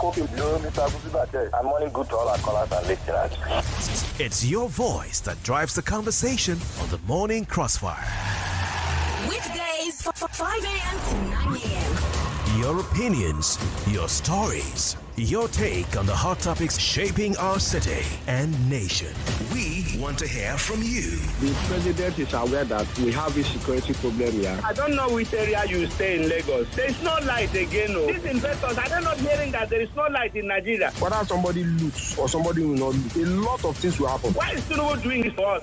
Kofi. Hello, Mr. Bartels. I'm morning good to all our callers and listeners. It's your voice that drives the conversation on the Morning Crossfire. Weekdays, 5 a.m. to 9 a.m. Your opinions, your stories, your take on the hot topics shaping our city and nation. We want to hear from you. The president is aware that we have a security problem here. I don't know which area you stay in Lagos. There is no light again. No. These investors, are they not hearing that there is no light in Nigeria? Whether somebody loots or somebody will not loot, a lot of things will happen. Why is Tinubu doing this for us?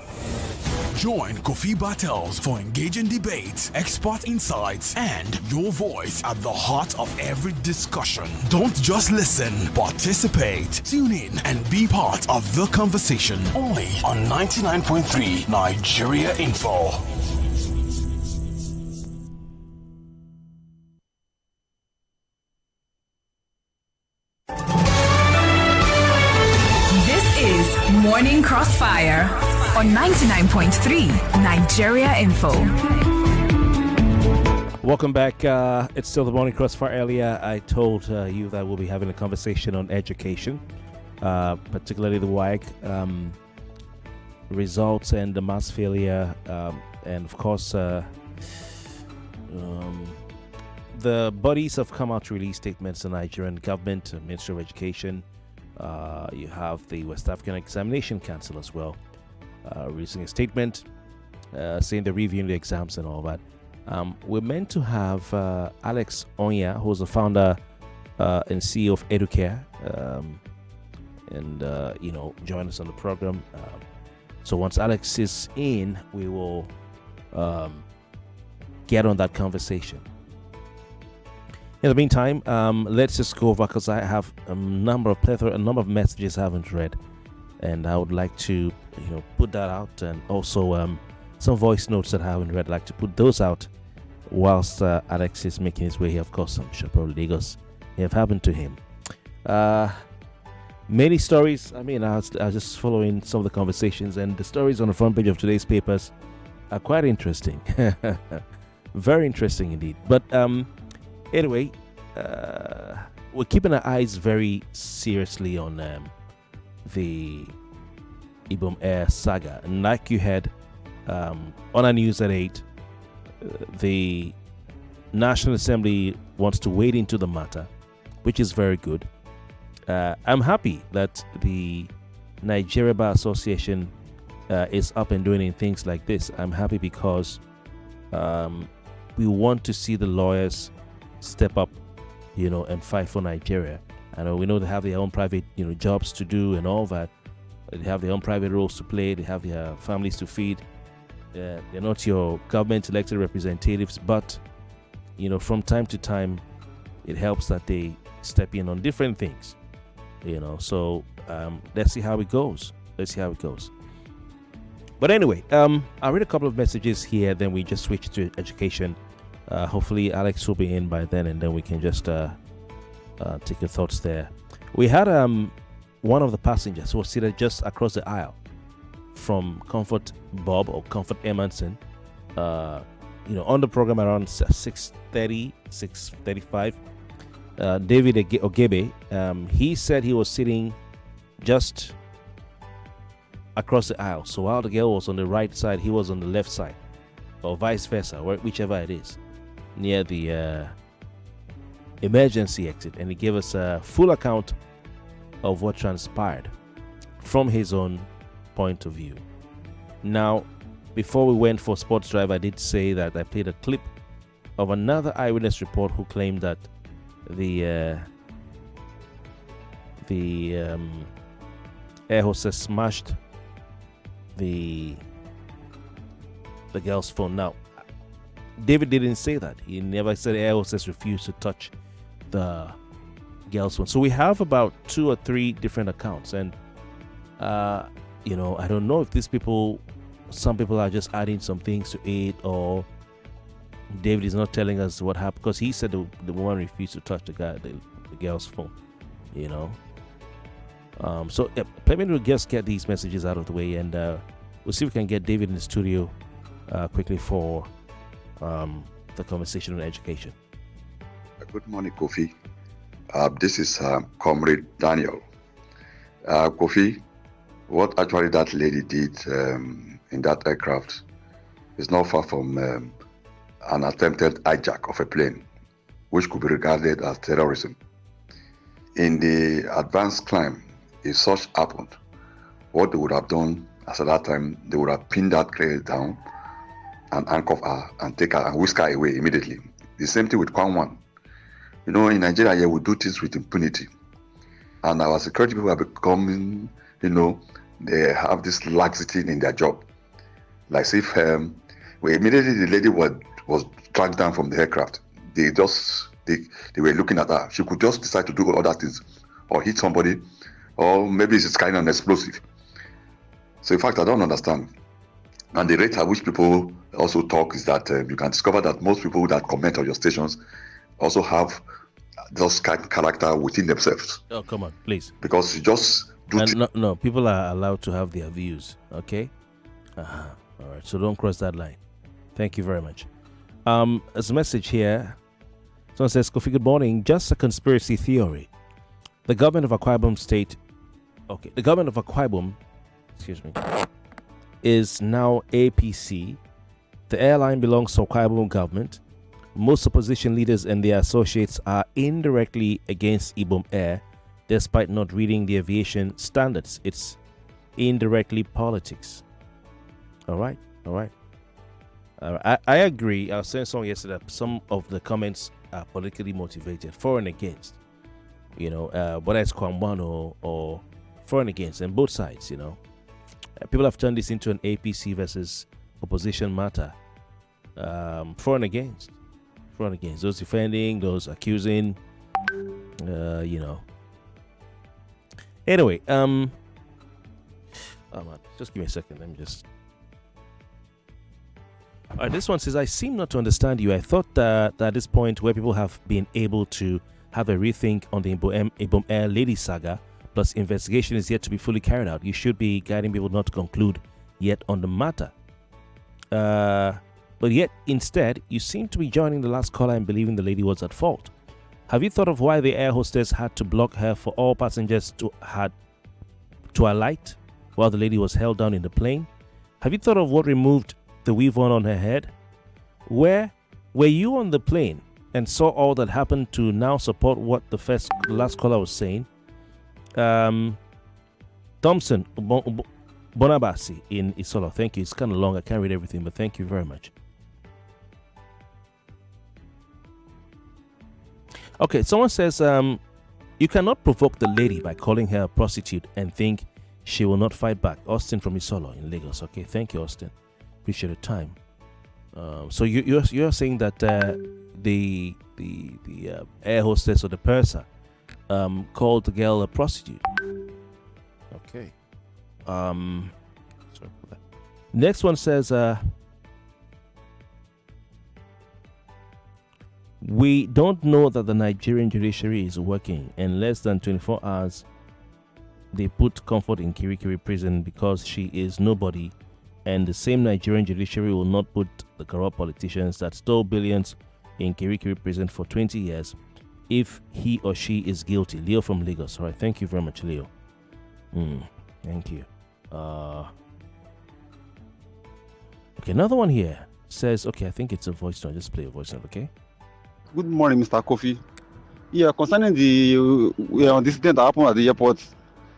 Join Kofi Bartels for engaging debates, expert insights, and your voice at the heart of every discussion. Don't just listen, participate. Tune in and be part of the conversation. Only on 99.3 Nigeria Info. This is Morning Crossfire on 99.3 Nigeria Info. Welcome back. It's still the Morning Crossfire. Earlier, I told you that we'll be having a conversation on education, particularly the WAEC results and the mass failure, and of course, the bodies have come out to release statements. The Nigerian government, Ministry of Education. You have the West African Examination Council as well, releasing a statement saying they're reviewing the exams and all that. We're meant to have Alex Oya, who's the founder and CEO of Educare, and join us on the program. So once Alex is in, we will get on that conversation. In the meantime, let's just go over, because I have a number of messages I haven't read, and I would like to put that out, and also some voice notes that I haven't read. I'd like to put those out whilst Alex is making his way here. Of course, I'm sure probably Lagos have happened to him. Many stories. I mean, I was just following some of the conversations, and the stories on the front page of today's papers are quite interesting. Very interesting indeed. But anyway, we're keeping our eyes very seriously on the Ibom Air saga. And like you had on our news at 8, the National Assembly wants to wade into the matter, which is very good. I'm happy that the Nigeria Bar Association is up and doing things like this. I'm happy because we want to see the lawyers step up, and fight for Nigeria. And we know they have their own private, jobs to do and all that. They have their own private roles to play. They have their families to feed. They're not your government elected representatives, but from time to time, it helps that they step in on different things. So let's see how it goes. But anyway, I read a couple of messages here, then we just switch to education. Hopefully Alex will be in by then, and then we can just take your thoughts there. We had one of the passengers who was seated just across the aisle from Comfort Bob or Comfort Emerson, on the program around 6:30, 6:35. David Ogebe, he said he was sitting just across the aisle. So while the girl was on the right side, he was on the left side, or vice versa, whichever it is, near the emergency exit. And he gave us a full account of what transpired from his own point of view. Now, before we went for Sports Drive, I did say that I played a clip of another eyewitness report who claimed that the air hostess smashed the girl's phone. Now, David didn't say that. He never said air hostess refused to touch the girl's phone. So we have about 2 or 3 different accounts, and I don't know if some people are just adding some things to it, or David is not telling us what happened, because he said the woman refused to touch the girl's phone. So let me just get these messages out of the way, and we'll see if we can get David in the studio quickly for the conversation on education. Good morning, Kofi. This is Comrade Daniel. Kofi, what actually that lady did in that aircraft is not far from an attempted hijack of a plane, which could be regarded as terrorism. In the advanced climb, if such happened, what they would have done as at that time, they would have pinned that crane down and handcuff her and take her and whisk her away immediately. The same thing with Kwan One. You know, in Nigeria here, we do things with impunity. And our security people are becoming, they have this laxity in their job. Like if immediately the lady was dragged down from the aircraft, they were looking at her. She could just decide to do other things or hit somebody, or maybe she's carrying an explosive. So in fact, I don't understand. And the rate at which people also talk is that you can discover that most people that comment on your stations also have those kind of character within themselves. Oh, come on, please. Because you just do... No, people are allowed to have their views, okay? All right, so don't cross that line. Thank you very much. There's a message here. Someone says, Kofi, good morning. Just a conspiracy theory. The government of Akwa Ibom State... Okay, the government of Akwa Ibom, is now APC. The airline belongs to Akwa Ibom government. Most opposition leaders and their associates are indirectly against Ibom Air, despite not reading the aviation standards. It's indirectly politics. All right. I agree. I was saying something yesterday that some of the comments are politically motivated, for and against. Whether it's Kwambano or for and against, and both sides. People have turned this into an APC versus opposition matter. For and against. Those defending, those accusing. Anyway, oh man, just give me a second. Let me just. All right, this one says, I seem not to understand you. I thought that at this point where people have been able to have a rethink on the Ibom Air lady saga, plus investigation is yet to be fully carried out, you should be guiding people not to conclude yet on the matter. But yet, instead, you seem to be joining the last caller and believing the lady was at fault. Have you thought of why the air hostess had to block her for all passengers to alight while the lady was held down in the plane? Have you thought of what removed the weave on her head? Were you on the plane and saw all that happened to now support what the last caller was saying? Thompson Bonabasi in Isolo. Thank you. It's kind of long. I can't read everything, but thank you very much. Okay, someone says, you cannot provoke the lady by calling her a prostitute and think she will not fight back. Austin from Isolo in Lagos. Okay, thank you, Austin. Appreciate the time. So you're saying that the air hostess or the purser called the girl a prostitute. Okay. Sorry for that. Next one says, we don't know that the Nigerian judiciary is working. In less than 24 hours, they put Comfort in Kirikiri prison because she is nobody. And the same Nigerian judiciary will not put the corrupt politicians that stole billions in Kirikiri prison for 20 years if he or she is guilty. Leo from Lagos. All right, thank you very much, Leo. Thank you. Okay, another one here says, okay, I think it's a voice note. Just play a voice note, okay? Good morning, Mr. Kofi. Yeah, concerning the incident that happened at the airport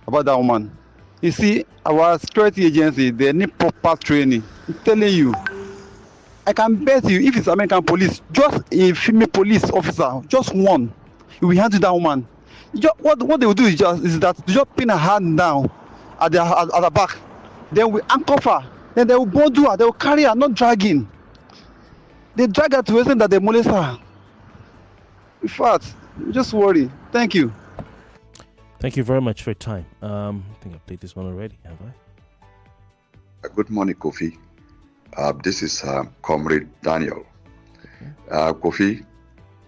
about that woman. You see, our security agency, they need proper training. I'm telling you, I can bet you, if it's American police, just a female police officer, just one, you will handle that woman. What they will do is that they just pin her hand down at the back, then we handcuff her, then they will bundle her, they will carry her, not dragging. They drag her to a that they molest her. In fact, just worry. Thank you. Thank you very much for your time. I think I've played this one already, have I? Good morning, Kofi. This is Comrade Daniel. Kofi,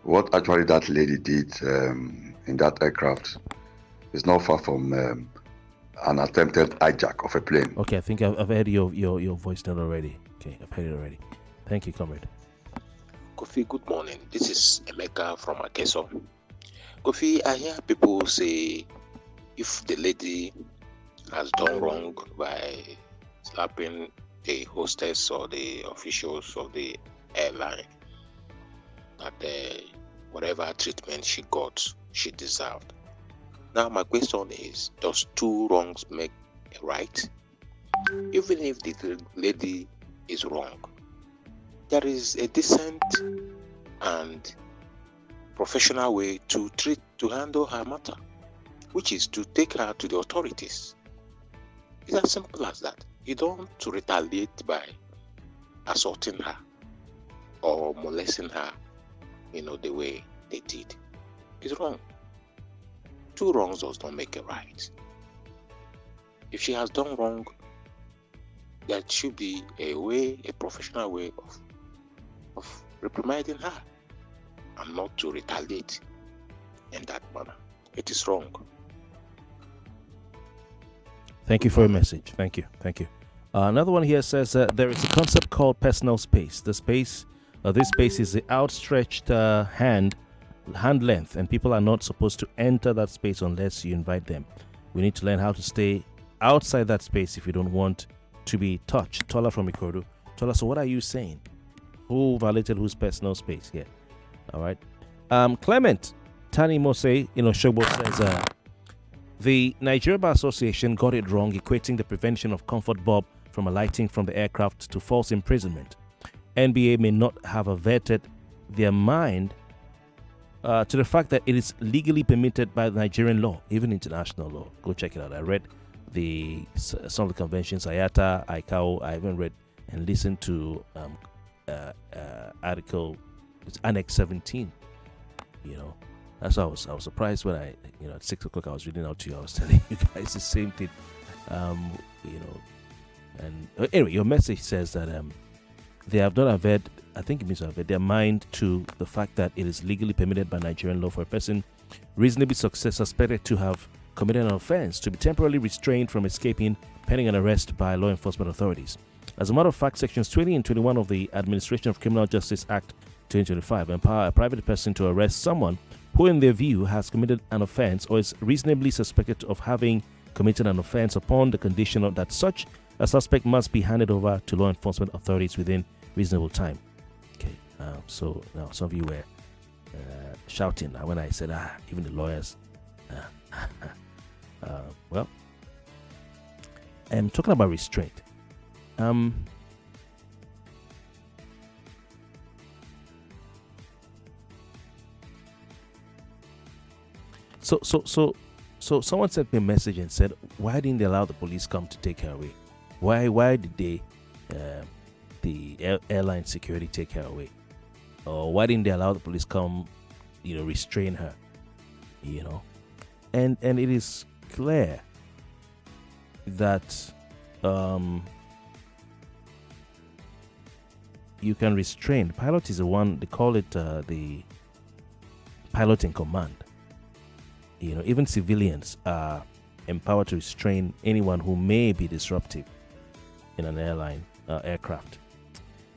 what actually that lady did in that aircraft is not far from an attempted hijack of a plane. Okay, I think I've heard your voice note already. Okay, I've heard it already. Thank you, Comrade. Kofi, good morning. This is Emeka from Akeso. Kofi, I hear people say if the lady has done wrong by slapping the hostess or the officials of the airline, that whatever treatment she got, she deserved. Now, my question is, does two wrongs make a right? Even if the lady is wrong, there is a decent and professional way to handle her matter, which is to take her to the authorities. It's as simple as that. You don't retaliate by assaulting her or molesting her, the way they did. It's wrong. Two wrongs does not make a right. If she has done wrong, there should be a professional way of reprimanding her, and not to retaliate in that manner. It is wrong. Thank you for your message. Thank you. Another one here says there is a concept called personal space. This space is the outstretched hand length, and people are not supposed to enter that space unless you invite them. We need to learn how to stay outside that space if you don't want to be touched. Tola from Ikodu. Tola, so what are you saying? Who violated whose personal space here? All right. Clement Tani Mose in Oshogbo says the Nigeria Bar Association got it wrong, equating the prevention of comfort bulb from alighting from the aircraft to false imprisonment. NBA may not have averted their mind to the fact that it is legally permitted by Nigerian law, even international law. Go check it out. I read some of the conventions, IATA, ICAO. I even read and listened to article, it's Annex 17. That's why I was surprised when I, at 6 o'clock I was reading out to you. I was telling you guys the same thing. And anyway, your message says that they have not averted, I think it means averted their mind to the fact that it is legally permitted by Nigerian law for a person reasonably suspected to have committed an offense to be temporarily restrained from escaping pending an arrest by law enforcement authorities. As a matter of fact, sections 20 and 21 of the Administration of Criminal Justice Act 2025 empower a private person to arrest someone who in their view has committed an offense or is reasonably suspected of having committed an offense upon the condition that such a suspect must be handed over to law enforcement authorities within reasonable time. Okay, so now some of you were shouting when I said, even the lawyers. Well, I'm talking about restraint. So someone sent me a message and said, why didn't they allow the police come to take her away? Why did they, the airline security take her away? Or why didn't they allow the police come, restrain her? And it is clear that you can restrain. Pilot is the one, they call it the pilot in command. Even civilians are empowered to restrain anyone who may be disruptive in an airline aircraft.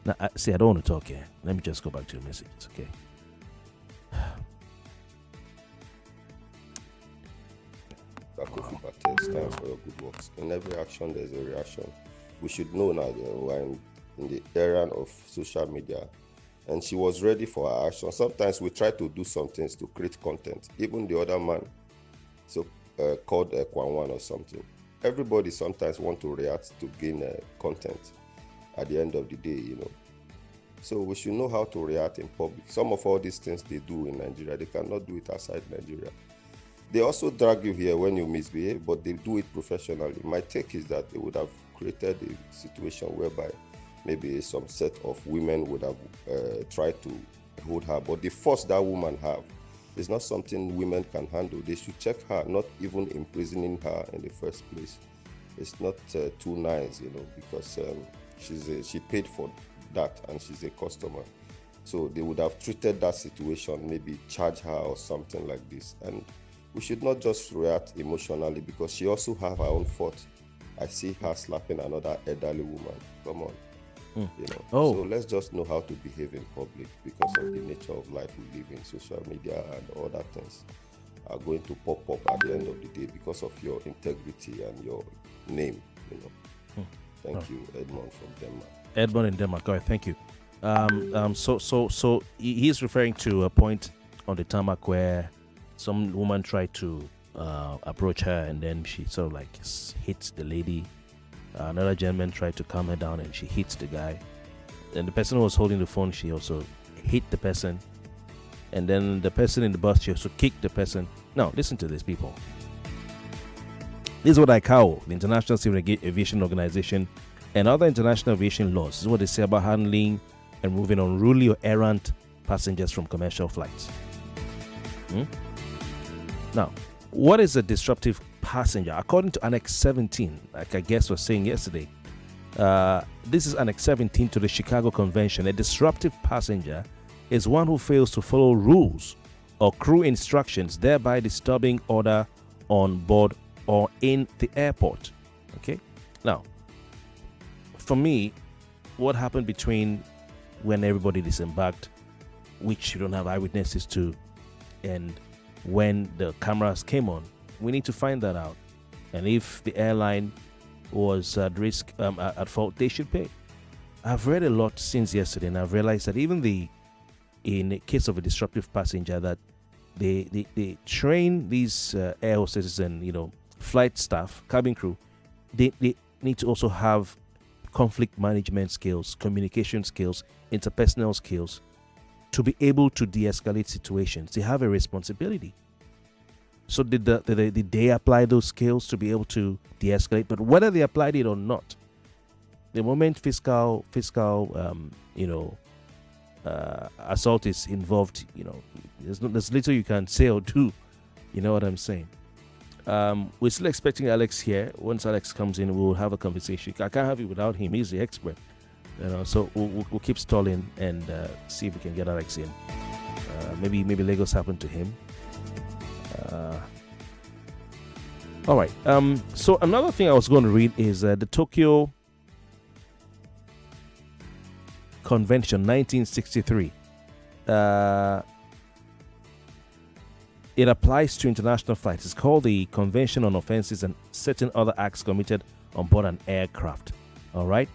Now, I don't want to talk here. Let me just go back to your messages, okay? Kofi Bartels, thanks for your good works. In every action, there's a reaction. We should know now that we're in the era of social media, and she was ready for her action. Sometimes we try to do some things to create content. Even the other man, called Kwanwan or something. Everybody sometimes want to react to gain content at the end of the day, So we should know how to react in public. Some of all these things they do in Nigeria, they cannot do it outside Nigeria. They also drag you here when you misbehave, but they do it professionally. My take is that they would have created a situation whereby maybe some set of women would have tried to hold her, but the force that woman have is not something women can handle. They should check her, not even imprisoning her in the first place. It's not too nice, because she paid for that and she's a customer. So they would have treated that situation, maybe charge her or something like this. And we should not just react emotionally because she also have her own fault. I see her slapping another elderly woman. Come on. So let's just know how to behave in public because of the nature of life we live in, social media and other things. are going to pop up at the end of the day because of your integrity and your name, Thank you, Edmond from Denmark. Edmond in Denmark. All right, thank you. So he's referring to a point on the tarmac where some woman tried to approach her, and then she sort of like hit the lady. Another gentleman tried to calm her down, and she hit the guy. And the person who was holding the phone, she also hit the person. And then the person in the bus, she also kicked the person. Now, listen to this, people. This is what ICAO, the International Civil Aviation Organization, and other international aviation laws. This is what they say about handling and moving unruly or errant passengers from commercial flights. Now, what is a disruptive passenger? According to Annex 17, like I guess was saying yesterday, this is Annex 17 to the Chicago Convention. A disruptive passenger is one who fails to follow rules or crew instructions, thereby disturbing order on board or in the airport. Okay? Now, for me, what happened between when everybody disembarked, which you don't have eyewitnesses to, and when the cameras came on, we need to find that out. And if the airline was at risk, at fault, they should pay. I've read a lot since yesterday, and I've realized that even in the case of a disruptive passenger, that they train these air hostesses and flight staff, cabin crew. They need to also have conflict management skills, communication skills, interpersonal skills to be able to de-escalate situations. They have a responsibility. So did they apply those skills to be able to de-escalate? But whether they applied it or not, the moment fiscal assault is involved, there's little you can say or do. You know what I'm saying? We're still expecting Alex here. Once Alex comes in, we'll have a conversation. I can't have it without him. He's the expert. So we'll keep stalling and see if we can get Alex in. Maybe Lagos happened to him. All right. So another thing I was going to read is the Tokyo Convention 1963. It applies to international flights. It's called the Convention on Offenses and Certain Other Acts Committed on Board an Aircraft. All right.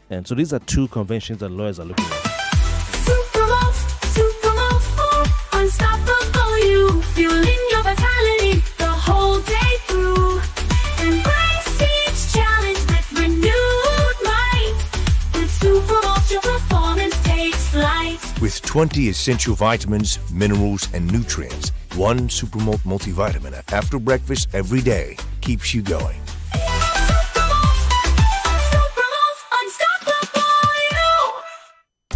And so these are two conventions that lawyers are looking at. Super unstoppable, you fueling your vitality the whole day through. Embrace each challenge with renewed might. With Super your performance takes flight. With 20 essential vitamins, minerals, and nutrients, one Supermalt multivitamin after breakfast every day keeps you going.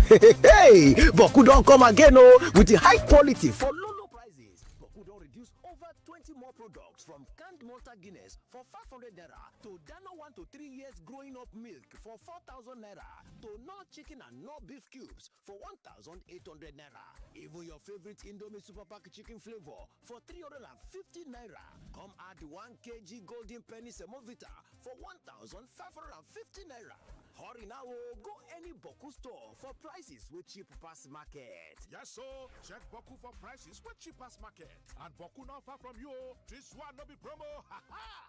Hey, Boku don't come again with the high quality for low prices. Boku don't reduce over 20 more products from canned Malta Guinness for 500 naira to Dano 1 to 3 years growing up milk for 4,000 naira to no chicken and no beef cubes for 1,800 naira. Even your favorite Indomie Super Pack chicken flavor for 350 naira. Come add 1 kg golden penny semovita for 1,550 naira. Hurry now, go any Boku store for prices with cheap pass market. Yes, so check Boku for prices with cheap pass market. And Boku not far from you. This one no be promo.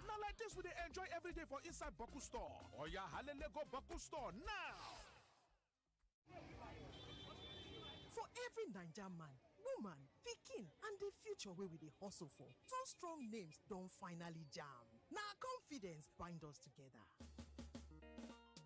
Now like this we dey enjoy every day for inside Boku store. Oh yeah, hallelujah, go Boku store now. For every Naija man, woman, pikin, and the future where we dey hustle for, two strong names don't finally jam. Now confidence bind us together.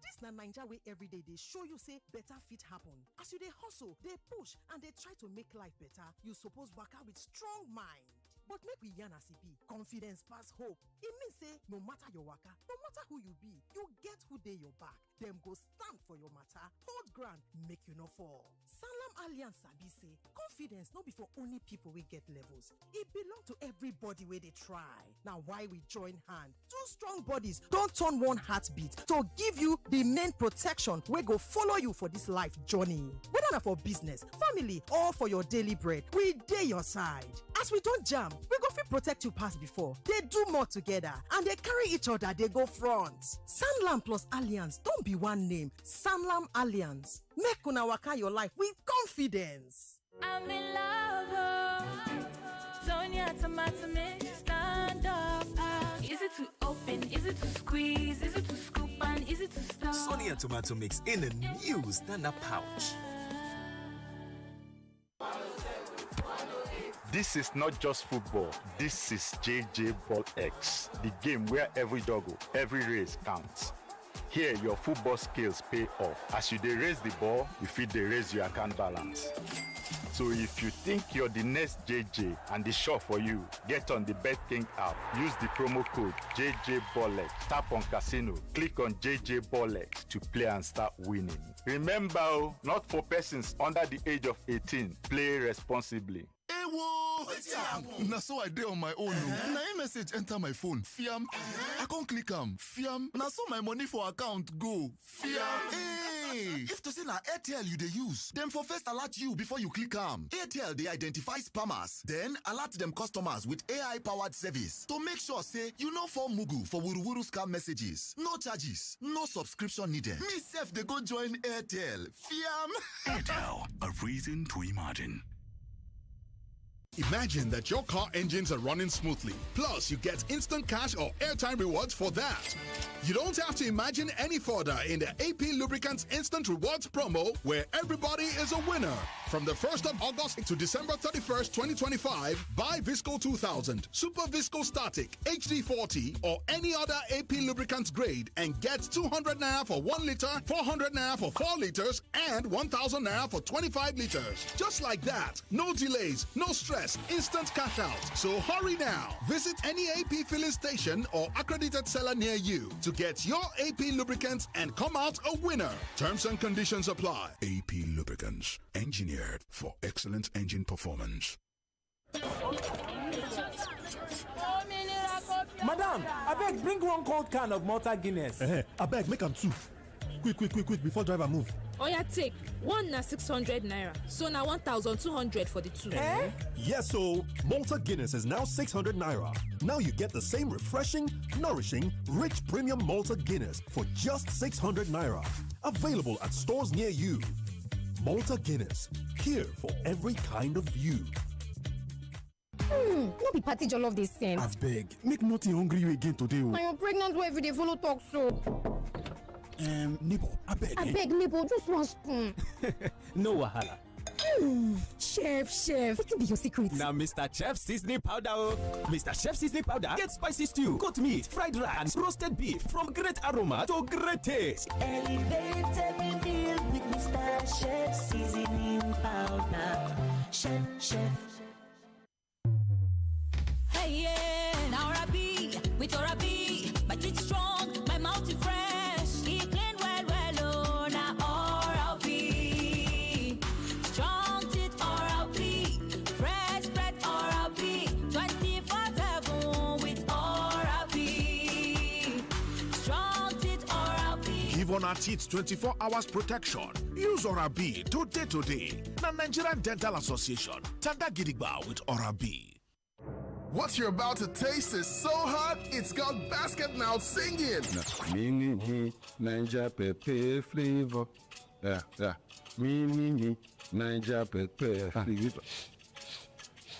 This na Naija way every day they show you say better fit happen. As you dey hustle, they push, and they try to make life better, you suppose waka with strong mind. But make we yarn as e be, confidence pass hope. It means say no matter your waka, no matter who you be, you get who dey your back. Them go stand for your matter, hold ground, make you no fall. Sanlam Alliance sabi say confidence no be for only people we get levels. It belong to everybody where they try. Now why we join hand? Two strong bodies don't turn one heartbeat to give you the main protection we go follow you for this life journey. Whether na for business, family, or for your daily bread, we dey your side. As we don't jam, we go fit protect you pass before. They do more together and they carry each other, they go front. Sanlam plus Alliance don't be one name. Sanlam Alliance. Make una waka your life with confidence. I'm in love. Sonia tomato mix, stand up. Easy to open, easy to squeeze, easy to scoop and easy to store. Sonia tomato mix in a new stand-up pouch. This is not just football. This is JJ Ball X, the game where every juggle, every race counts. Here, your football skills pay off. As you dey raise the ball, you fit dey raise your account balance. So if you think you're the next JJ and the shop for you, get on the BetKing app. Use the promo code JJBollex. Tap on casino. Click on JJ Bollex to play and start winning. Remember, not for persons under the age of 18. Play responsibly. Na so I dey on my own. Na a message enter my phone. Fiam. I can't click am. Fiam. Na so my money for account go. Fiam. Hey, if to say na Airtel you dey use, them for first alert you before you click am. Airtel dey identify spammers, then alert them customers with AI-powered service to make sure say you no fall mugu for wuruwuru scam messages. No charges, no subscription needed. Me sef dey go join Airtel. Fiam. Airtel, a reason to imagine. Imagine that your car engines are running smoothly. Plus, you get instant cash or airtime rewards for that. You don't have to imagine any further in the AP Lubricants Instant Rewards promo, where everybody is a winner. From the 1st of August to December 31st, 2025, buy Visco 2000, Super Visco Static, HD40, or any other AP Lubricants grade and get 200 naira for 1 liter, 400 naira for 4 liters, and 1000 naira for 25 liters. Just like that. No delays, no stress, instant cash out. So hurry now. Visit any AP filling station or accredited seller near you to get your AP lubricants and come out a winner. Terms and conditions apply. AP Lubricants, engineered for excellent engine performance. Madam, I beg, bring one cold can of Malta Guinness. I beg, make them 2. Quick, before driver move. Oya, take. One na 600 naira. So na 1,200 for the 2. Yes, so Malta Guinness is now 600 naira. Now you get the same refreshing, nourishing, rich premium Malta Guinness for just 600 naira. Available at stores near you. Malta Guinness, here for every kind of you. No be party jollof this thing. I beg, make nothing hungry you again today. I am pregnant where every day follow talk so. Neighbor, I beg, neighbor, just one spoon. No wahala. Chef, what could be your secret? Now, Mr. Chef Seasoning Powder. Mr. Chef Seasoning Powder. Get spicy stew, goat meat, fried rice, and roasted beef from great aroma to great taste. Elevate every meal with Mr. Chef Seasoning Powder. Chef. Hey, yeah. Now Rabi, with Rabi, my teeth strong, my mouth is fresh. He clean well, oh, now Oral-B. Strong teeth Oral-B, fresh bread Oral-B, 24/7 with Oral-B. Strong teeth Oral-B. Give on our teeth 24 hours protection. Use Oral-B today. Na Nigerian Dental Association. Tanda Gidigba with Oral-B. What you're about to taste is so hot, it's got basket mouth singing. Mini Ninja Pepe flavor. Yeah. Mini Ninja Pepe flavor.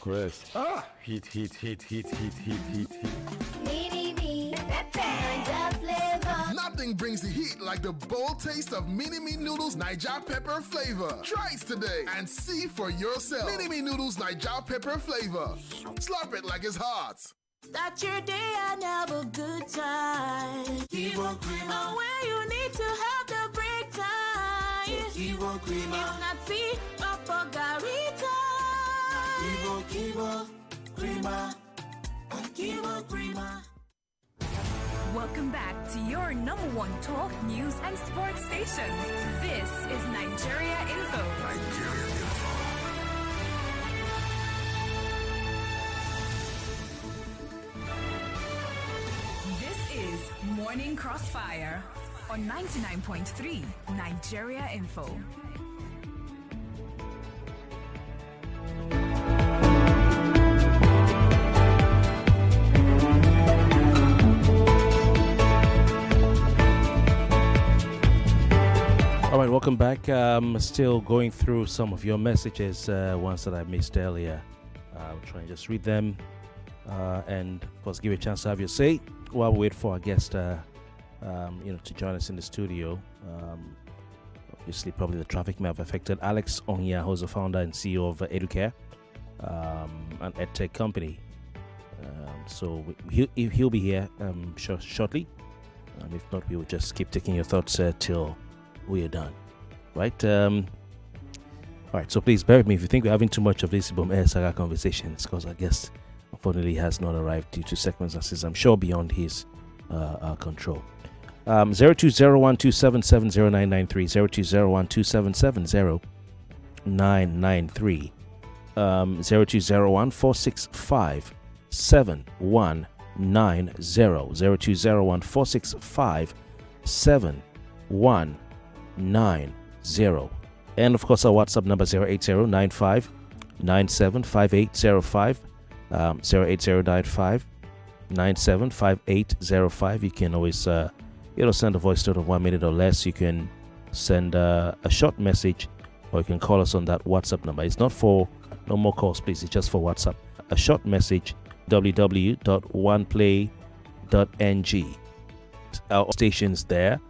Chris. Heat. Mini Pepe Ninja flavor. Nothing brings the heat like the bold taste of Mini Me Noodles Niger Pepper flavor. Try it today and see for yourself. Mini Me Noodles Niger Pepper flavor. Slurp it like it's hot. Start your day and have a good time. Kivo Krima. Where you need to have the break time. Kivo Krima. If not tea, Papa Garita. Kivo Krima. Kivo Krima. Welcome back to your number one talk, news, and sports station. This is Nigeria Info. This is Morning Crossfire on 99.3 Nigeria Info. All right, welcome back. Still going through some of your messages, ones that I missed earlier. I'll try and just read them and of course give you a chance to have your say while we wait for our guest to join us in the studio. Obviously, probably the traffic may have affected Alex Oya, who's the founder and CEO of Educare, an edtech company. So he'll be here shortly. If not, we will just keep taking your thoughts till we are done. Right? All right. So please bear with me if you think we're having too much of this Ibom Air Saga conversations, because our guest unfortunately has not arrived due to circumstances I'm sure beyond his control. 0201277093, 0201277093, 02014657 7190, 02014657 7190, and of course our WhatsApp number 08095975805, 08095975805. You can always send a voice note of 1 minute or less. You can send a short message, or you can call us on that WhatsApp number. It's not for no more calls, please. It's just for WhatsApp. A short message, www.oneplay.ng. Our stations there.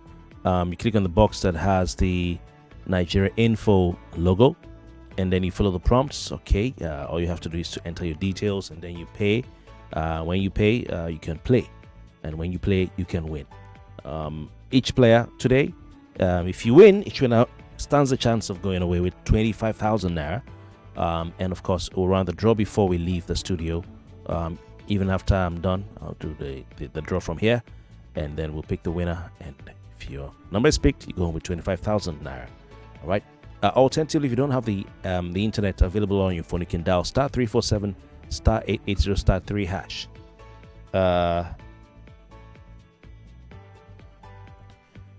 You click on the box that has the Nigeria Info logo, and then you follow the prompts. Okay, all you have to do is to enter your details, and then you pay. When you pay, you can play, and when you play, you can win. Each player today, if you win, each winner stands a chance of going away with 25,000 naira. And of course, we'll run the draw before we leave the studio. Even after I'm done, I'll do the draw from here, and then we'll pick the winner. And if your number is picked, you go home with 25,000 naira. All right. Alternatively, if you don't have the internet available on your phone, you can dial *347 *880 *3 hash.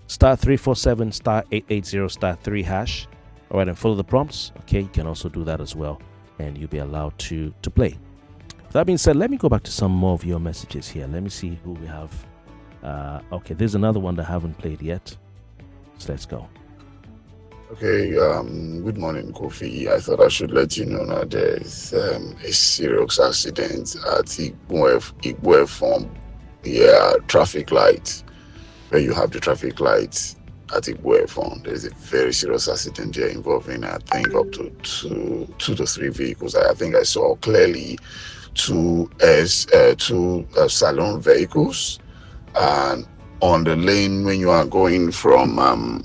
*347 *880 *3 hash. All right, and follow the prompts. Okay, you can also do that as well, and you'll be allowed to play. That being said, let me go back to some more of your messages here. Let me see who we have. Okay, there's another one that I haven't played yet. So let's go. Okay, good morning, Kofi. I thought I should let you know that there's a serious accident at Igwe from traffic light, where you have the traffic lights at Igwe from. There's a very serious accident there involving, I think, up to two to three vehicles. I think I saw clearly two saloon vehicles, and on the lane when you are going from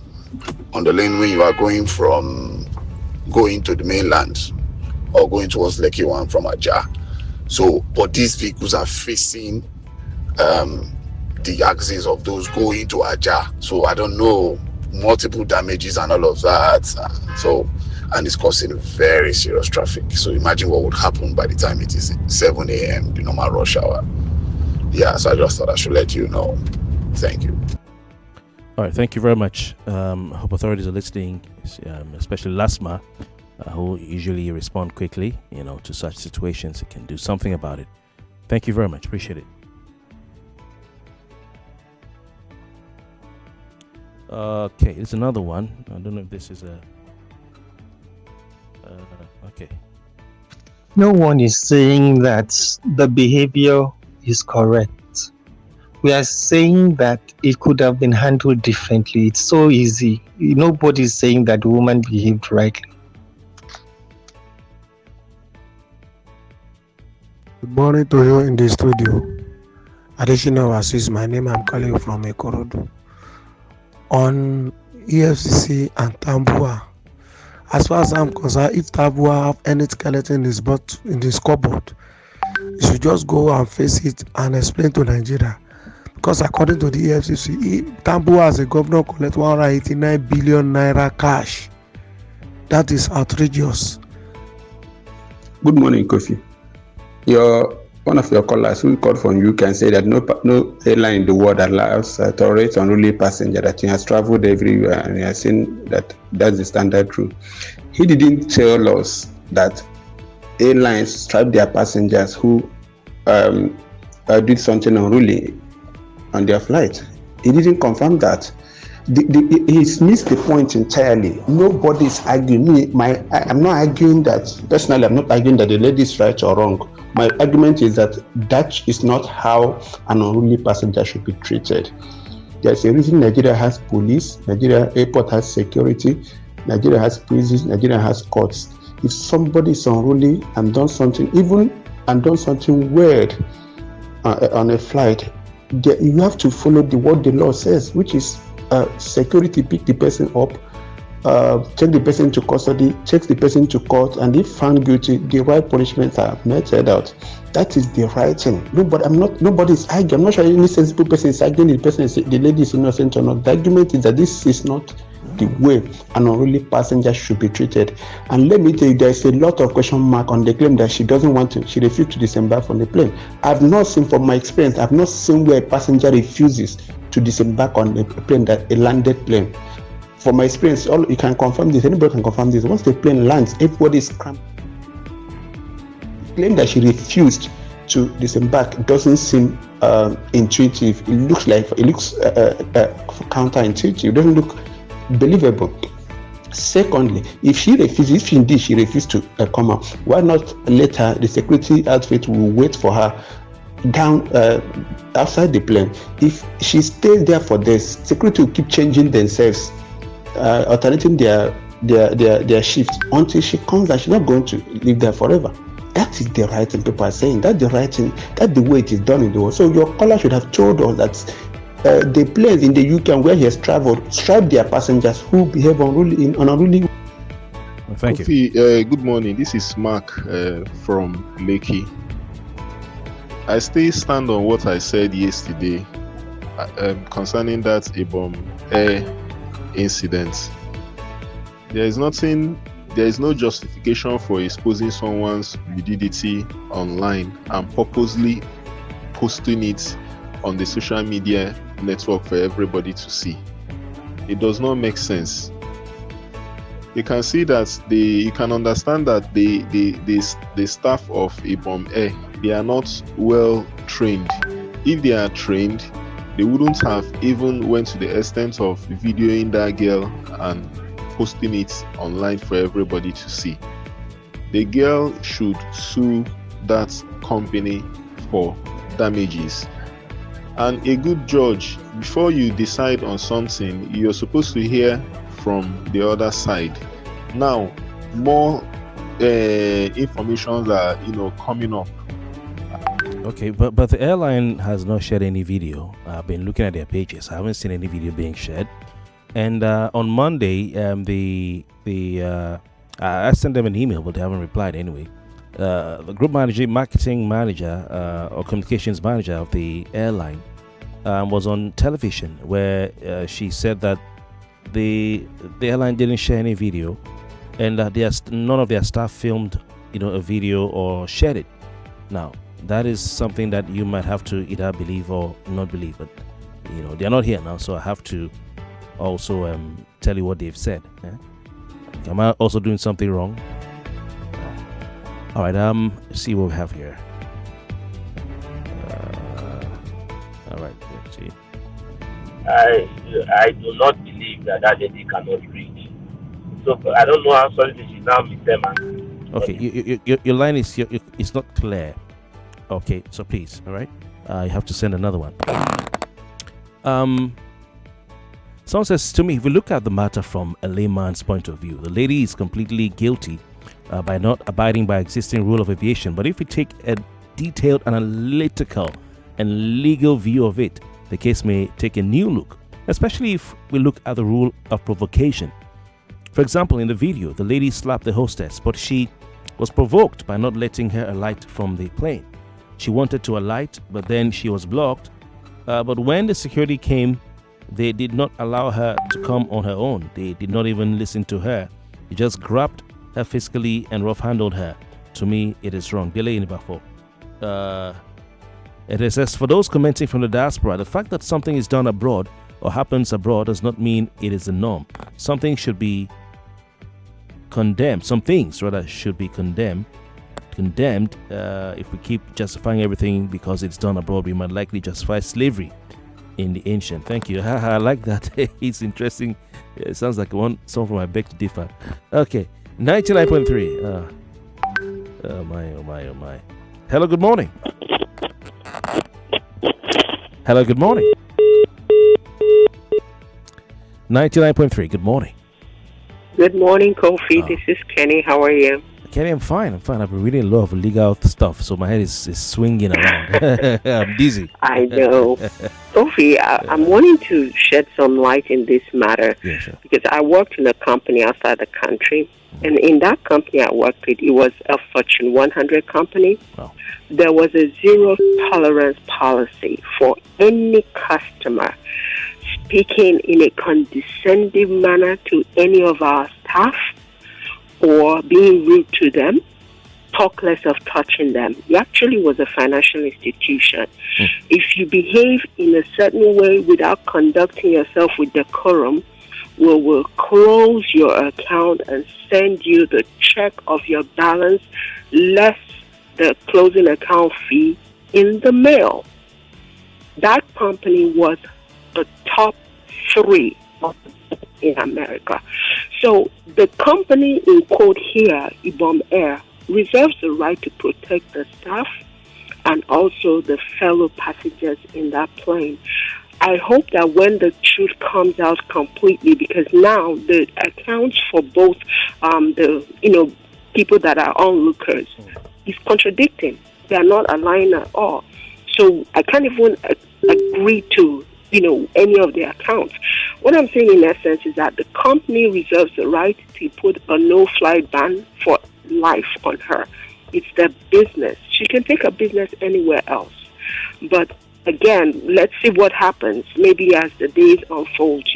going to the mainland or going towards Lekki One from Ajah. So, but these vehicles are facing the axis of those going to Ajah. So I don't know, multiple damages and all of that. And it's causing very serious traffic. So imagine what would happen by the time it is 7 a.m., the normal rush hour. Yeah, so I just thought I should let you know. Thank you. All right, thank you very much. Hope authorities are listening, especially LASMA, who usually respond quickly, to such situations. It can do something about it. Thank you very much. Appreciate it. Okay, it's another one. I don't know if this is a... okay. No one is saying that the behavior is correct. We are saying that it could have been handled differently. It's so easy. Nobody is saying that the woman behaved rightly. Good morning to you in the studio. Additional assist, my name, I'm calling from Ekorodu. On EFCC and Tambua, as far as I'm concerned, if Tambua have any skeleton in his cupboard, you should just go and face it and explain to Nigeria. Because according to the EFCC, Tambua as a governor collect 189 billion naira cash. That is outrageous. Good morning, Kofi. One of your callers who called from UK and said that no airline in the world allows tolerate unruly passenger, that he has traveled everywhere and he has seen that that's the standard rule. He didn't tell us that airlines strip their passengers who did something unruly on their flight. He didn't confirm that. he's missed the point entirely. Nobody's arguing. I'm not arguing that, personally, I'm not arguing that the lady is right or wrong. My argument is that that is not how an unruly passenger should be treated. There's a reason Nigeria has police, Nigeria airport has security, Nigeria has prisons, Nigeria has courts. If somebody is unruly and done something weird on a flight, you have to follow what the law says, which is security pick the person up, take the person to custody, take the person to court, and if found guilty, the right punishments are meted out. That is the right thing. Nobody's arguing. I'm not sure any sensible person is arguing the lady is innocent or not. The argument is that this is not the way an unruly passenger should be treated. And let me tell you, there's a lot of question mark on the claim that she refused to disembark from the plane. I've not seen, from my experience, I've not seen where a passenger refuses to disembark on a plane, a landed plane. From my experience, you can confirm this, anybody can confirm this. Once the plane lands, everybody is cramped. The claim that she refused to disembark doesn't seem intuitive. It looks counterintuitive. It doesn't look believable. Secondly, if indeed she refused to come out, why not later the security outfit will wait for her down outside the plane? If she stays there for days, security will keep changing themselves, alternating their shifts until she comes, and she's not going to live there forever. That is the right thing people are saying. That's the right thing. That's the way it is done in the world. So your caller should have told us that the planes in the UK where he has traveled stripe their passengers who behave unruly. Thank you. Good morning. This is Mark from Lekki. I still stand on what I said yesterday concerning that Ibom Air incident. There is no justification for exposing someone's rigidity online and purposely posting it on the social media network for everybody to see. It does not make sense. You can see that you can understand that the staff of Ibom Air, they are not well trained. If they are trained, they wouldn't have even went to the extent of videoing that girl and posting it online for everybody to see. The girl should sue that company for damages. And a good judge, before you decide on something, you're supposed to hear from the other side. Now, more information are coming up. Okay, but the airline has not shared any video. I've been looking at their pages. I haven't seen any video being shared. And on Monday, I sent them an email, but they haven't replied anyway. The group manager, marketing manager, or communications manager of the airline was on television where she said that the airline didn't share any video, and that none of their staff filmed, a video or shared it. Now, that is something that you might have to either believe or not believe, but they're not here now, so I have to also tell you what they've said. Am I also doing something wrong? All right, see what we have here. All right, let's see. I do not believe that lady cannot read. So I don't know how sorry she now meet them. Okay, your line is it's not clear. Okay, so please, all right, you have to send another one. Someone says to me, if we look at the matter from a layman's point of view, the lady is completely guilty by not abiding by existing rule of aviation. But if we take a detailed, analytical, and legal view of it, the case may take a new look, especially if we look at the rule of provocation. For example, in the video, the lady slapped the hostess, but she was provoked by not letting her alight from the plane. She wanted to alight, but then she was blocked. But when the security came, they did not allow her to come on her own. They did not even listen to her. They just grabbed her physically and rough-handled her. To me, it is wrong. Delay in Bafo. It says, for those commenting from the diaspora, the fact that something is done abroad or happens abroad does not mean it is the norm. Something should be condemned. Some things, rather, should be condemned. If we keep justifying everything because it's done abroad, we might likely justify slavery. in the ancient. Thank you. I like that. It's interesting. It sounds like one song from I Beg to Differ. Okay, 99.3. Oh my. Hello, good morning. Hello, good morning. 99.3, good morning. Good morning, Kofi. This is Kenny. How are you? Kenny, I'm fine. I've been reading a lot of legal stuff, so my head is swinging around. I'm dizzy. I know. Kofi, I'm wanting to shed some light in this matter because I worked in a company outside the country, and in that company I worked with, it was a Fortune 100 company. Wow. There was a zero tolerance policy for any customer speaking in a condescending manner to any of our staff or being rude to them, talk less of touching them. It actually was a financial institution. If you behave in a certain way without conducting yourself with decorum, we will close your account and send you the check of your balance less the closing account fee in the mail. That company was the top 3 in America. So the company in quote here, Ibom Air, reserves the right to protect the staff and also the fellow passengers in that plane. I hope that when the truth comes out completely, because now the accounts for both the people that are onlookers is contradicting. They are not aligned at all. So I can't even agree to any of the accounts. What I'm saying in essence is that the company reserves the right to put a no-flight ban for life on her. It's their business. She can take her business anywhere else. But again, let's see what happens. Maybe as the days unfold,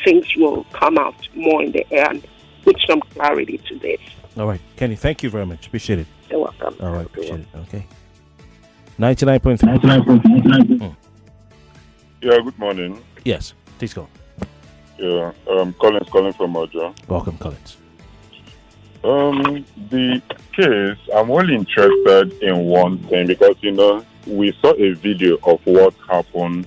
things will come out more in the air and put some clarity to this. All right, Kenny, thank you very much. Appreciate it. You're welcome. All right, appreciate it. Okay. 99.3. Yeah, good morning. Yes, please go. Yeah, Collins calling from Ojo. Welcome, Collins. The case, I'm only interested in one thing because, we saw a video of what happened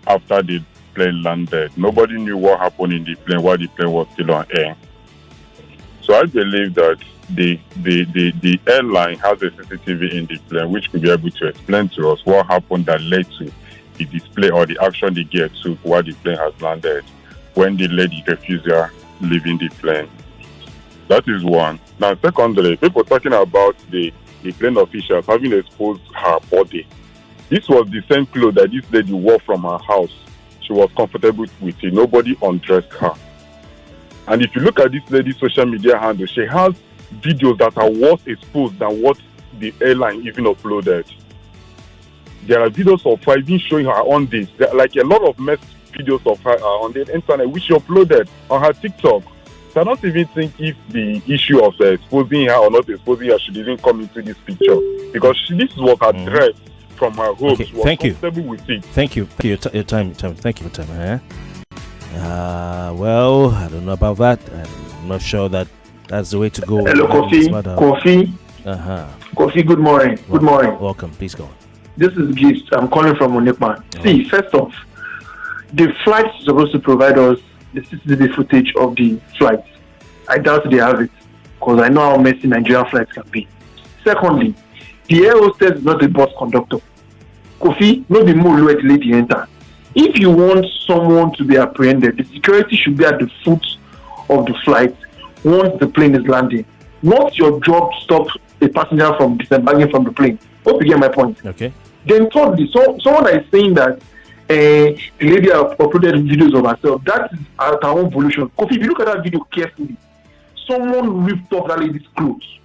after the plane landed. Nobody knew what happened in the plane while the plane was still on air. So I believe that the airline has a CCTV in the plane which could be able to explain to us what happened that led to the display or the action the gear took while the plane has landed when the lady refused leaving the plane. That is one. Now, secondly, people talking about the plane officials having exposed her body. This was the same clothes that this lady wore from her house. She was comfortable with it. Nobody undressed her. And if you look at this lady's social media handle, she has videos that are worse exposed than what the airline even uploaded. There are videos of her even showing her on this. There are like a lot of messed videos of her on the internet which she uploaded on her TikTok. So I don't even think if the issue of exposing her or not exposing her should even come into this picture because this was her dress from her home. Okay, she was thank you. comfortable with it. Thank you. Your time. Thank you for time. Well, I don't know about that. I'm not sure that's the way to go. Hello, Kofi. Kofi, good morning. Good morning. Welcome. Please go on. This is Gift. I'm calling from Onyia. See, first off, the flight is supposed to provide us the CCTV footage of the flight. I doubt they have it because I know how messy Nigerian flights can be. Secondly, the air hostess is not the bus conductor. Kofi, no be more where the lady enter. If you want someone to be apprehended, the security should be at the foot of the flight once the plane is landing. Not your job to stop a passenger from disembarking from the plane. Hope you get my point. Okay. Then thirdly, someone that is saying that the lady uploaded videos of herself, that is at her own volition. Kofi, if you look at that video carefully, someone ripped off that lady's clothes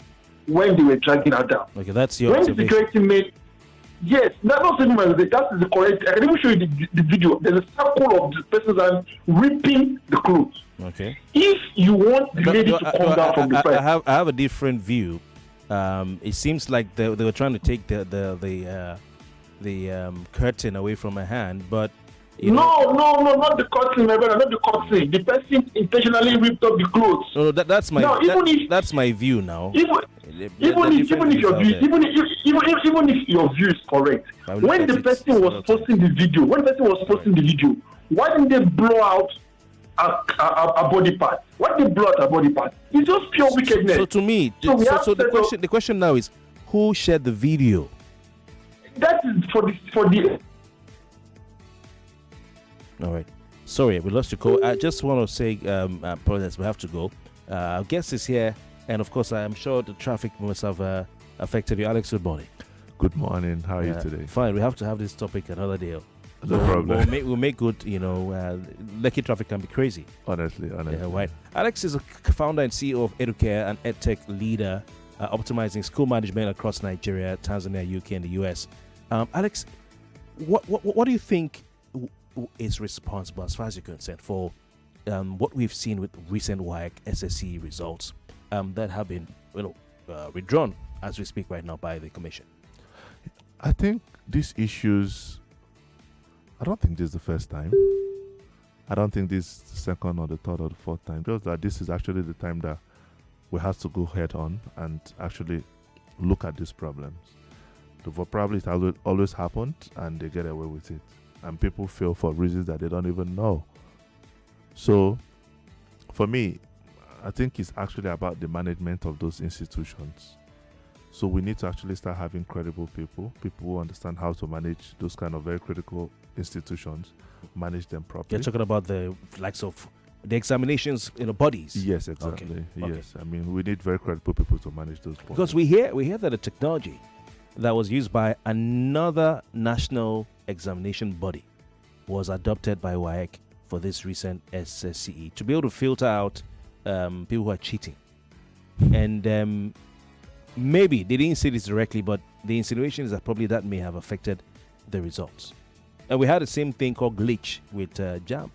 when they were dragging her down. Okay, that's your when observation. The security made, yes, that's not saying that is the correct. I can even show you the video. There's a circle of the person's hand ripping the clothes. Okay. If you want the lady to come down from the front, I have a different view. It seems like they were trying to take the curtain away from her hand, but no, not the curtain, my brother, not the curtain. The person intentionally ripped up the clothes. No, that's my now, that's my view now. Even if your view, even if your view is correct, when the person was posting the video, why didn't they blow out a body part? Why did they blow out a body part? It's just pure wickedness. So to me, the question now is, who shared the video? That is for the. All right. Sorry, we lost your call. I just want to say, apologize, we have to go. Our guest is here, and of course, I'm sure the traffic must have affected you. Alex, good morning. Good morning. How are you today? Fine. We have to have this topic another day. No problem. We'll make good, Lekki traffic can be crazy. Honestly. Yeah, right. Alex is a founder and CEO of Educare, an edtech leader, optimizing school management across Nigeria, Tanzania, UK, and the US. Alex, what do you think is responsible, as far as you're concerned, for what we've seen with recent WAEC SSCE results that have been withdrawn as we speak right now by the Commission? I think these issues, I don't think this is the first time. I don't think this is the second or the third or the fourth time. Just that this is actually the time that we have to go head on and actually look at these problems. Probably it has always happened and they get away with it. And people fail for reasons that they don't even know. So, for me, I think it's actually about the management of those institutions. So we need to actually start having credible people who understand how to manage those kind of very critical institutions, manage them properly. You're talking about the likes of the examinations bodies. Yes, exactly. Okay. Yes, I mean we need very credible people to manage those bodies. Because we hear that the technology that was used by another national examination body was adopted by WAEC for this recent SSCE to be able to filter out people who are cheating. And maybe they didn't say this directly, but the insinuation is that probably that may have affected the results. And we had the same thing called glitch with JAM.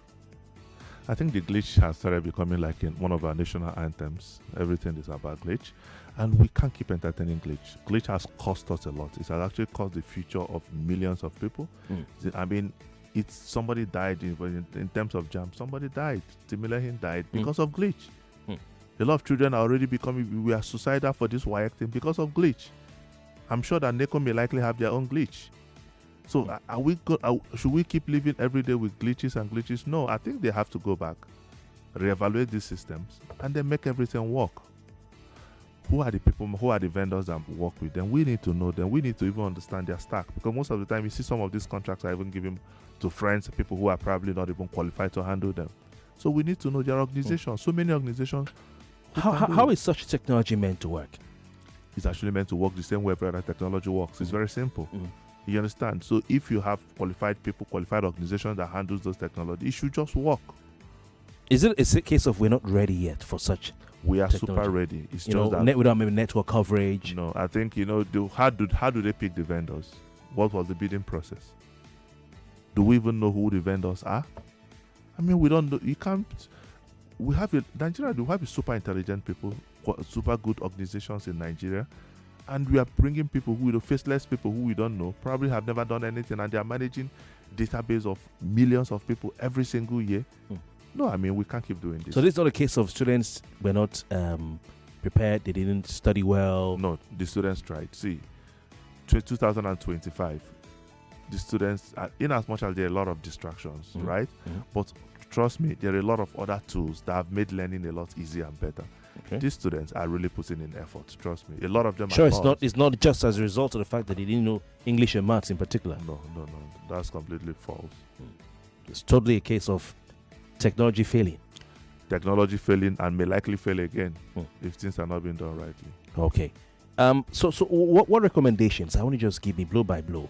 I think the glitch has started becoming like in one of our national anthems. Everything is about glitch. And we can't keep entertaining glitch. Glitch has cost us a lot. It has actually cost the future of millions of people. I mean, it's somebody died in terms of JAM. Somebody died. Timilehin died because of glitch. A lot of children are already we are suicidal for this WAEC thing because of glitch. I'm sure that NECO may likely have their own glitch. So should we keep living every day with glitches and glitches? No, I think they have to go back, reevaluate these systems, and then make everything work. Who are the people, who are the vendors that work with them? We need to know them. We need to even understand their stack. Because most of the time, you see some of these contracts are even given to friends, people who are probably not even qualified to handle them. So we need to know their organizations. So many organizations. How is such technology meant to work? It's actually meant to work the same way every other technology works. It's very simple. You understand? So if you have qualified people, qualified organizations that handles those technologies, it should just work. Is it a case of we're not ready yet for such? We are technology? super ready. It's just that without maybe network coverage. No, I think how do they pick the vendors? What was the bidding process? Do we even know who the vendors are? I mean, we don't know. You can't. We have Nigeria. We have super intelligent people, super good organizations in Nigeria, and we are bringing people faceless people who we don't know, probably have never done anything, and they are managing database of millions of people every single year. No, I mean, we can't keep doing this. So this is not a case of students were not prepared, they didn't study well. No, the students tried. See, 2025, the students, in as much as there are a lot of distractions, right? But trust me, there are a lot of other tools that have made learning a lot easier and better. Okay. These students are really putting in effort. Trust me, a lot of them. Sure, it's not just as a result of the fact that they didn't know English and maths in particular. No, that's completely false. It's totally a case of technology failing. Technology failing and may likely fail again if things are not being done rightly. Okay. So what recommendations? I want to just give me blow by blow.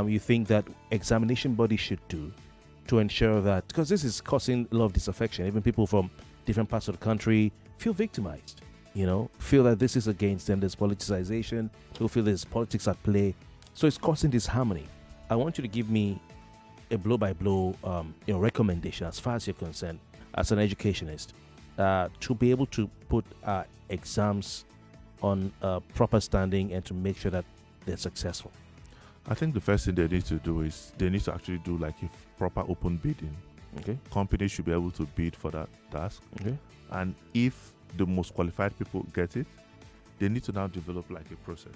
You think that examination bodies should do to ensure that, because this is causing a lot of disaffection, even people from different parts of the country feel victimized, feel that this is against them, there's politicization, people feel there's politics at play, so it's causing disharmony. I want you to give me a blow-by-blow recommendation as far as you're concerned as an educationist to be able to put exams on proper standing and to make sure that they're successful. I think the first thing they need to do is they need to actually do like a proper open bidding. Okay. Companies should be able to bid for that task. Okay. And if the most qualified people get it, they need to now develop like a process.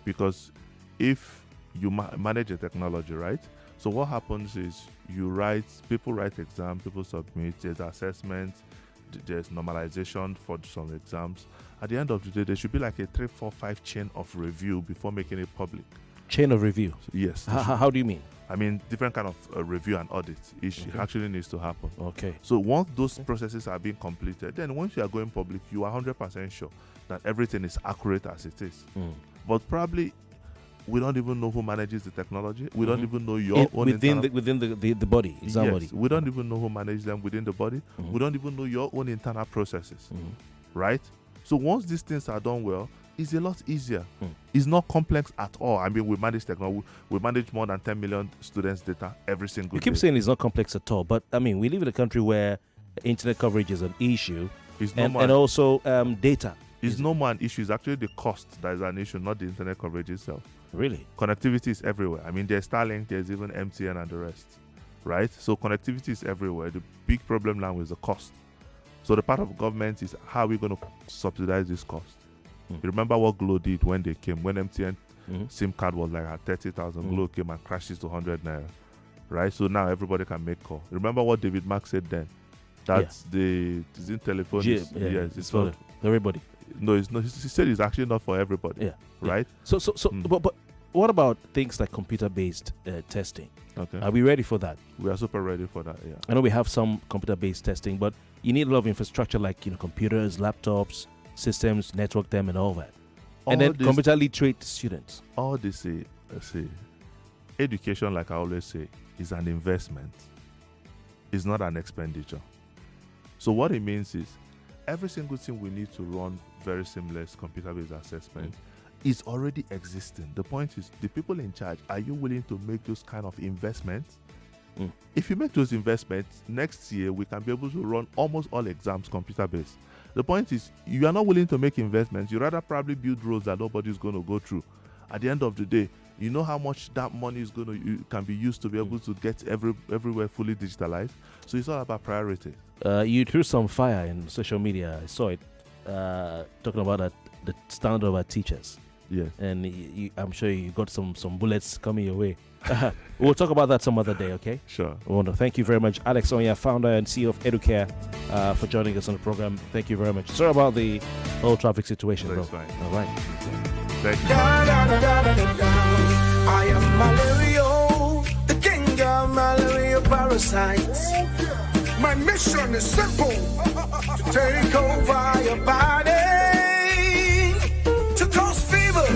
Because if you manage a technology, right? So what happens is people write exam, people submit, there's assessment, there's normalization for some exams. At the end of the day, there should be like a 3, 4, 5 chain of review before making it public. Chain of review? Yes. How do you mean? I mean, different kind of review and audit. It actually needs to happen. Okay. So once those processes are being completed, then once you are going public, you are 100% sure that everything is accurate as it is. But probably we don't even know who manages the technology. We don't even know your own within the body, exam yes, body. We don't even know who manages them within the body. We don't even know your own internal processes, right? So once these things are done well, it's a lot easier. It's not complex at all. I mean, we manage technology. We manage more than 10 million students' data every single day. You keep saying it's not complex at all, but I mean, we live in a country where internet coverage is an issue, and also data. It's no more an issue. It's actually the cost that is an issue, not the internet coverage itself. Really? Connectivity is everywhere. I mean, there's Starlink, there's even MTN and the rest, right? So connectivity is everywhere. The big problem now is the cost. So the part of government is how are we going to subsidize this cost? You remember what Glo did when they came, when MTN SIM card was like at 30,000, Glo came and crashed it to 100 naira, right? So now everybody can make call. Remember what David Mark said then? That's the telephone. Yes, it's for everybody. No, it's not. He said it's actually not for everybody. Right. So, but what about things like computer-based testing? Okay. Are we ready for that? We are super ready for that. Yeah. I know we have some computer-based testing, but you need a lot of infrastructure like computers, laptops, systems, network them, and all that. And then computer literate students. All this, education, like I always say, is an investment. It's not an expenditure. So what it means is, every single thing we need to run very seamless computer-based assessment is already existing. The point is, the people in charge, are you willing to make those kind of investments? If you make those investments, next year we can be able to run almost all exams computer-based. The point is, you are not willing to make investments. You rather probably build roads that nobody's going to go through. At the end of the day, you know how much that money is can be used to be able to get everywhere fully digitalized. So it's all about priority. You threw some fire in social media. I saw it talking about the standard of our teachers. Yes. And I'm sure you got some bullets coming your way. We'll talk about that some other day, okay? Sure. I want to thank you very much, Alex Oya, founder and CEO of Educare, for joining us on the program. Thank you very much. Sorry about the whole traffic situation, bro. Fine. All right. Thank you. I am malaria, the king of malaria parasites. My mission is simple: to take over your body, to cause fever.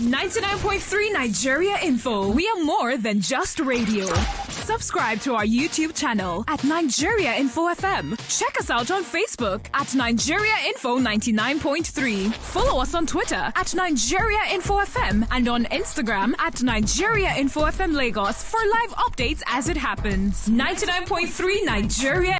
99.3 Nigeria Info. We are more than just radio. Subscribe to our YouTube channel at Nigeria Info FM. Check us out on Facebook at Nigeria Info 99.3. Follow us on Twitter at Nigeria Info FM and on Instagram at Nigeria Info FM Lagos for live updates as it happens. 99.3 Nigeria